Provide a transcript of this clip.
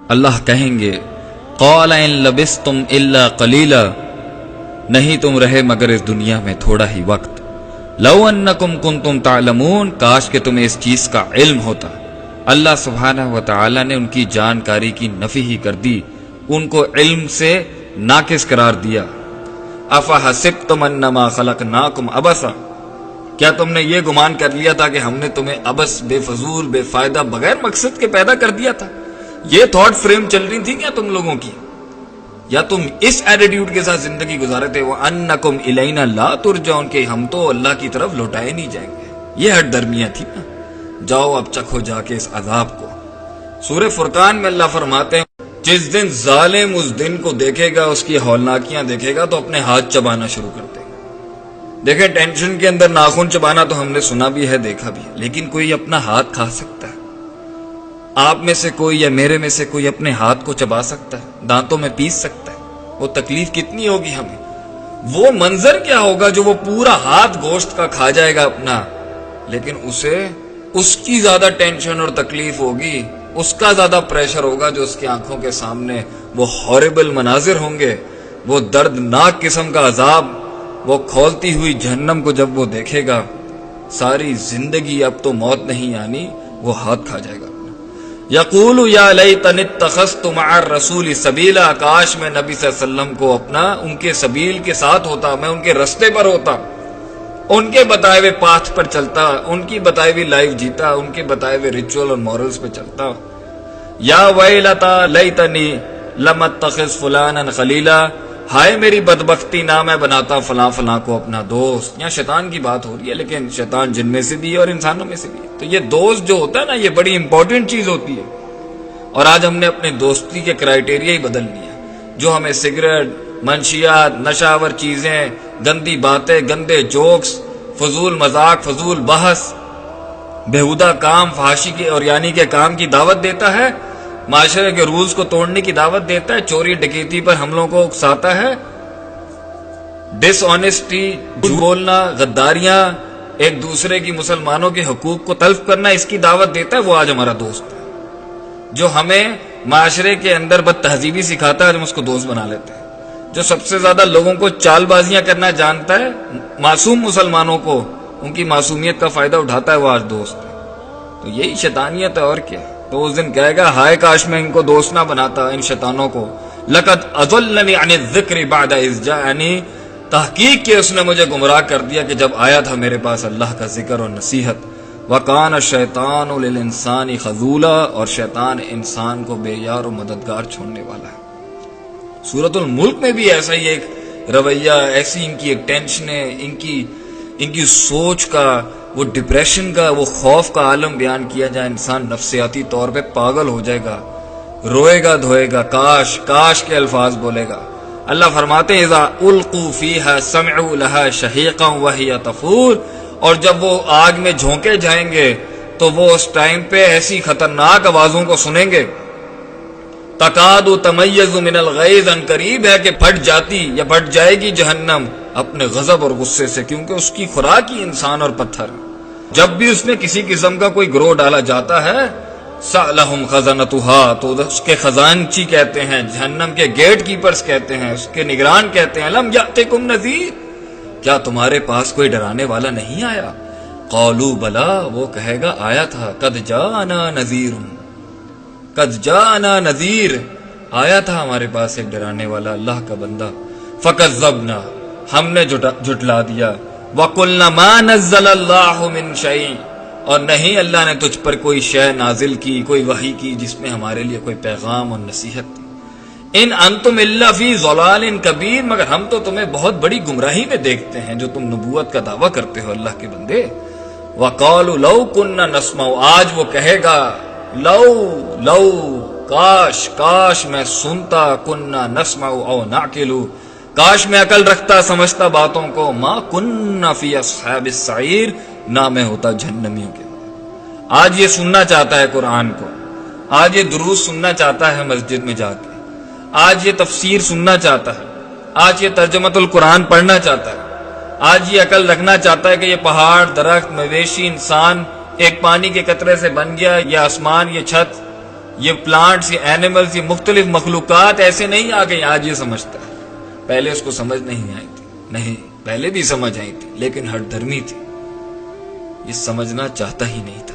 اللہ کہیں گے قال ان لبستم الا قلیلا، نہیں تم رہے مگر اس دنیا میں تھوڑا ہی وقت، لو انکم کنتم تعلمون، کاش کہ تمہیں اس چیز کا علم ہوتا۔ اللہ سبحانہ و تعالی نے ان کی جانکاری کی نفی ہی کر دی، ان کو علم سے ناقص قرار دیا۔ افحسبتم انما خلقناکم عبثا، کیا تم نے یہ گمان کر لیا تھا کہ ہم نے تمہیں عبث، بے فضول، بے فائدہ، بغیر مقصد کے پیدا کر دیا تھا؟ یہ تھاٹ فریم چل رہی تھی کیا تم لوگوں کی؟ یا تم اس ایٹیٹیوڈ کے ساتھ زندگی گزارے تھے وَأَنَّكُمْ إِلَيْنَا لَا تُرْجَعُونَ، کہ ہم تو اللہ کی طرف لوٹائے نہیں جائیں گے؟ یہ ہٹ درمیاں تھی نا۔ جاؤ اب چکھو جا کے اس عذاب کو۔ سورہ فرقان میں اللہ فرماتے ہیں جس دن ظالم اس دن کو دیکھے گا، اس کی ہولناکیاں دیکھے گا تو اپنے ہاتھ چبانا شروع کر دے گا۔ دیکھیں ٹینشن کے اندر ناخن چبانا تو ہم نے سنا بھی ہے، دیکھا بھی ہے، لیکن کوئی اپنا ہاتھ کھا سکتا ہے؟ آپ میں سے کوئی یا میرے میں سے کوئی اپنے ہاتھ کو چبا سکتا ہے، دانتوں میں پیس سکتا ہے؟ وہ تکلیف کتنی ہوگی ہمیں، وہ منظر کیا ہوگا جو وہ پورا ہاتھ گوشت کا کھا جائے گا اپنا، لیکن اسے اس کی زیادہ ٹینشن اور تکلیف ہوگی، اس کا زیادہ پریشر ہوگا، جو اس کی آنکھوں کے سامنے وہ ہاربل مناظر ہوں گے، وہ دردناک قسم کا عذاب، وہ کھولتی ہوئی جہنم کو جب وہ دیکھے گا، ساری زندگی اب تو موت نہیں آنی، وہ ہاتھ کھا جائے گا۔ یقول یا لیتنی اتخذت مع الرسول سبیلا، کاش میں نبی صلی اللہ علیہ وسلم کو اپنا ان کے سبیل کے ساتھ ہوتا، میں ان کے رستے پر ہوتا، ان کے بتائے ہوئے پاتھ پر چلتا، ان کی بتائی ہوئی لائف جیتا، ان کے بتائے ہوئے ریچول اور مورلز پہ چلتا۔ یا ویلتا لیتنی لم اتخذ فلانا خلیلا، ہائے میری بدبختی، نہ میں بناتا فلاں فلاں کو اپنا دوست۔ یہاں شیطان کی بات ہو رہی ہے، لیکن شیطان جن میں سے بھی ہے اور انسانوں میں سے بھی ہے، تو یہ دوست جو ہوتا ہے نا، یہ بڑی امپورٹنٹ چیز ہوتی ہے۔ اور آج ہم نے اپنے دوستی کے کرائیٹیریا ہی بدل لیا، جو ہمیں سگریٹ، منشیات، نشاور چیزیں، گندی باتیں، گندے جوکس، فضول مذاق، فضول بحث، بےہودہ کام، فحاشی کے اور یعنی کے کام کی دعوت دیتا ہے، معاشرے کے رولز کو توڑنے کی دعوت دیتا ہے، چوری ڈکیتی پر حملوں کو اکساتا ہے، ڈس آنیسٹی، جھوٹ بولنا، غداریاں، ایک دوسرے کی مسلمانوں کے حقوق کو تلف کرنا، اس کی دعوت دیتا ہے، وہ آج ہمارا دوست ہے۔ جو ہمیں معاشرے کے اندر بد تہذیبی سکھاتا ہے، ہم اس کو دوست بنا لیتے ہیں۔ جو سب سے زیادہ لوگوں کو چال بازیاں کرنا جانتا ہے، معصوم مسلمانوں کو ان کی معصومیت کا فائدہ اٹھاتا ہے، وہ آج دوست ہے۔ تو یہی شیطانیت ہے، اور کیا؟ تو اس دن کہے گا ہائے کاش میں ان کو دوست نہ بناتا، ان شیطانوں کو۔ لقد اضلنی عن الذکر بعد اذ جاءنی، تحقیق کہ اس نے مجھے گمراہ کر دیا کہ جب آیا تھا میرے پاس اللہ کا ذکر اور نصیحت۔ وَقَانَ الشَّيْطَانُ لِلْإِنسَانِ خَذُولًا، اور شیطان انسان کو بے یار و مددگار چھوڑنے والا ہے۔ سورۃ الملک میں بھی ایسا ہی ایک رویہ، ایسی ان کی ایک ٹینشنیں، ان کی سوچ کا، وہ ڈپریشن کا، وہ خوف کا عالم بیان کیا جائے، انسان نفسیاتی طور پہ پاگل ہو جائے گا، روئے گا دھوئے گا، کاش کاش کے الفاظ بولے گا۔ اللہ فرماتے ہیں اذا القوا فیہا سمعوا لہا شہیقا وہی تفور، اور جب وہ آگ میں جھونکے جائیں گے تو وہ اس ٹائم پہ ایسی خطرناک آوازوں کو سنیں گے، تکاد تمیز من الغیظ، ان قریب ہے کہ پھٹ جاتی یا پھٹ جائے گی جہنم اپنے غضب اور غصے سے، کیونکہ اس کی خوراک ہی انسان اور پتھر۔ جب بھی اس میں کسی قسم کا کوئی گروہ ڈالا جاتا ہے، سألہم خزنتہا، تو اس کے خزانچی کہتے ہیں، جہنم کے گیٹ کیپرز کہتے ہیں، اس کے نگران کہتے ہیں لم یأتکم نذیر، کیا تمہارے پاس کوئی ڈرانے والا نہیں آیا؟ قالوا بلا، وہ کہے گا آیا تھا، قد جاءنا نذیر، قد جاءنا نذیر، آیا تھا ہمارے پاس ایک ڈرانے والا، اللہ کا بندہ۔ فکذبنا، ہم نے جھٹلا دیا۔ وَقُلْنَا مَا نَزَّلَ اللَّهُ مِن شَيْءٍ، اور نہیں اللہ نے تجھ پر کوئی شے نازل کی، کوئی وحی کی جس میں ہمارے لیے کوئی پیغام اور نصیحت تھی۔ ان انتم الا فی ضلال کبیر، مگر ہم تو تمہیں بہت بڑی گمراہی میں دیکھتے ہیں جو تم نبوت کا دعویٰ کرتے ہو اللہ کے بندے۔ وَقَالُوا لَوْ كُنَّا نَسْمَعُ، آج وہ کہے گا لو کاش کاش میں سنتا، كُنَّا نَسْمَعُ أَوْ نَعْقِلُ، کاش میں عقل رکھتا، سمجھتا باتوں کو، ما كُنَّا فِي أَصْحَابِ السَّعِيرِ، نہ میں ہوتا جہنمیوں کے۔ آج یہ سننا چاہتا ہے قرآن کو، آج یہ دروس سننا چاہتا ہے مسجد میں جا کے، آج یہ تفسیر سننا چاہتا ہے، آج یہ ترجمۃ القرآن پڑھنا چاہتا ہے، آج یہ عقل رکھنا چاہتا ہے کہ یہ پہاڑ، درخت، مویشی، انسان ایک پانی کے قطرے سے بن گیا، یہ آسمان، یہ چھت، یہ پلانٹس، یہ اینیملز، یہ مختلف مخلوقات ایسے نہیں آ گئی آج یہ سمجھتا ہے. پہلے اس کو سمجھ نہیں آئی تھی. نہیں، پہلے بھی سمجھ آئی تھی لیکن ہٹ دھرمی تھی، یہ سمجھنا چاہتا ہی نہیں تھا.